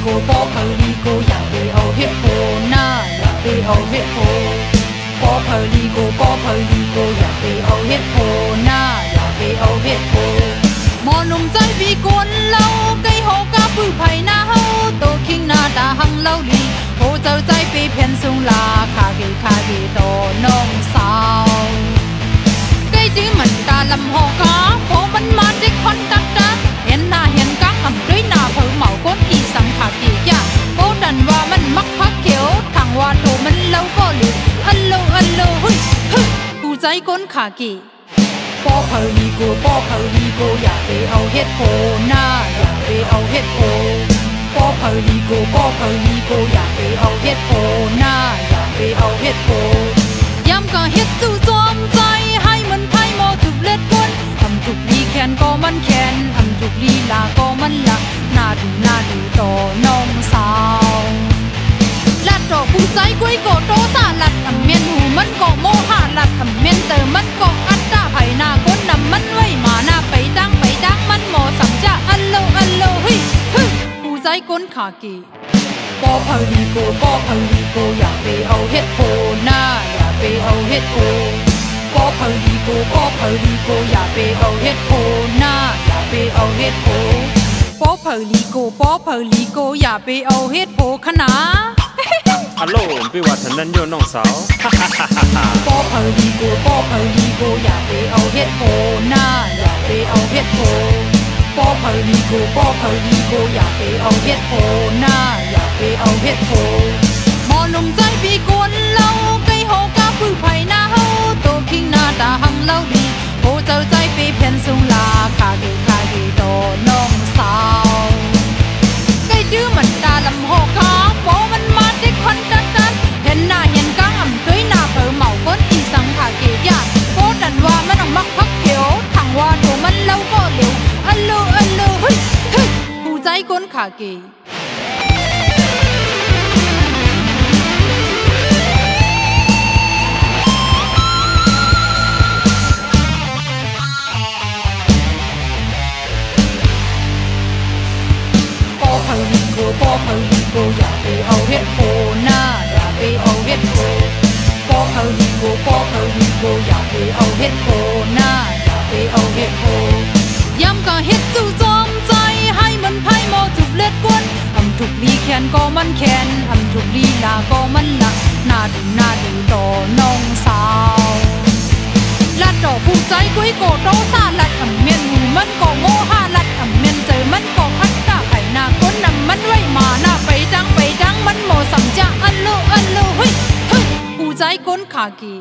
โกปอเพลีโกอยากไปเอาเฮ็ดโพน่าอยากไปเอาเฮ็ดโพปอเพลีโกปอเพลีโกอยากไปเอาเฮ็ดโพน่าอยากไปเอาเฮ็ดโพหมอหนุ่มใจปีกวนเล่าไก่โหกาปื้อไผ่หน้าเฮาโตคิงหน้าตาหังเล่าลีโหเจ้าใจไปเพียนสูงลาคาเกโตน้องสาวไก่ดื้อมันตาลำหอกาโหมันมาได้ควันตักตาเห็นหน้าเห็นกังอ่ำด้วยหน้าเผาเหมาก้นอีสังขาเกียะโหดันว่ามันมักพักเขียวทางว่าโตมันเล่าก็เลยอัลโลฮึผู้ใจก้นขาเกีปอเพลีโกปอเพลีโกอยากไปเอาเฮ็ดโพน่าอยากไปเอาเฮ็ดโพปอเพลีโกปอเพลีโกอยากไปเอาเฮ็ดโพน่าอยากไปเอาเฮ็ดโพย้ำก็เฮ็ดจู่โจมใจให้มันไพ่โมถูกเล็ดก้นทำถูกลีแขนก็มันแขนทำถูกลีลาก็มันละน่าดูต่อน้องสาวลัดดอกผู้ใจกุ้ยโกโตสาลัดทำเมียนหูมันก็โมหะลัดทำเมียนเจอมันก็อัดตาไผ่หน้าก้นนำมันไว้มาหน้าไปดังมันหมอสังจะอัลโลฮึผู้ใจก้นขากีปอเพลีโกปอเพลีโกอยากไปเอาเฮ็ดโพน่าอยากไปเอาเฮ็ดโพปอเพลีโกปอเพลีโกอยากไปเอาเฮ็ดโพน่าอยากไปเอาเฮ็ดโพปอเพลีโกปอเพลีโกอยากไปเอาเฮ็ดโพขนาฮัลโหลพี่ว่าฉันนั้นโยน้องสาวปอเพลีโกปอเพลีโกอยากไปเอาเฮ็ดโพน่าอยากไปเอาเฮ็ดโพปอเพลีโกปอเพลีโกอยากไปเอาเฮ็ดโพน่าอยากไปเอาเฮ็ดโพหมอหนุ่มใจปีกวนเล่าไก่โหกาปื้อไผ่หน้าเฮาโตคิงหน้าตาหังเล่าดีโหเจ้าใจไปเพียนสูงลาคาเกโตน้องสาวไก่ดื้อมันตาลำหอกขาโปมันมาได้ควันตัดเห็นหน้าเห็นกังอ่ำด้วยหน้าเผาเหมาก้นอีสังขาเกียะโปดันว่ามันต้องมักพักเขียวทางว่าโตมันเล่าก็เร็วอัลโลฮึผู้ใจก้นขาเกีปอเพลีโกอยากไปเอาเฮ็ดโพน่าอยากไปเอาเฮ็ดโพปอเพลีโกปอเพลีโกอยากไปเอาเฮ็ดโพน่าอยากไปเอาเฮ็ดโพย้ำก็เฮ็ดจู่โจมใจให้มันไพ่โมถูกเล็ดก้นทำถูกลีแขนก็มันแขนทำถูกลีลาก็มันละน่าดูต่อน้องสาวลัดดอกผู้ใจกุ้ยโกโตสาลัดทำเมียนหูมันก็โมหะลัดทำเมียนเจอมันก็อัดตาไผ่หน้าก้นนำมันไว้มาหน้าไปดังมันโมสังจะอัลโลฮึผู้ใจก้นขากี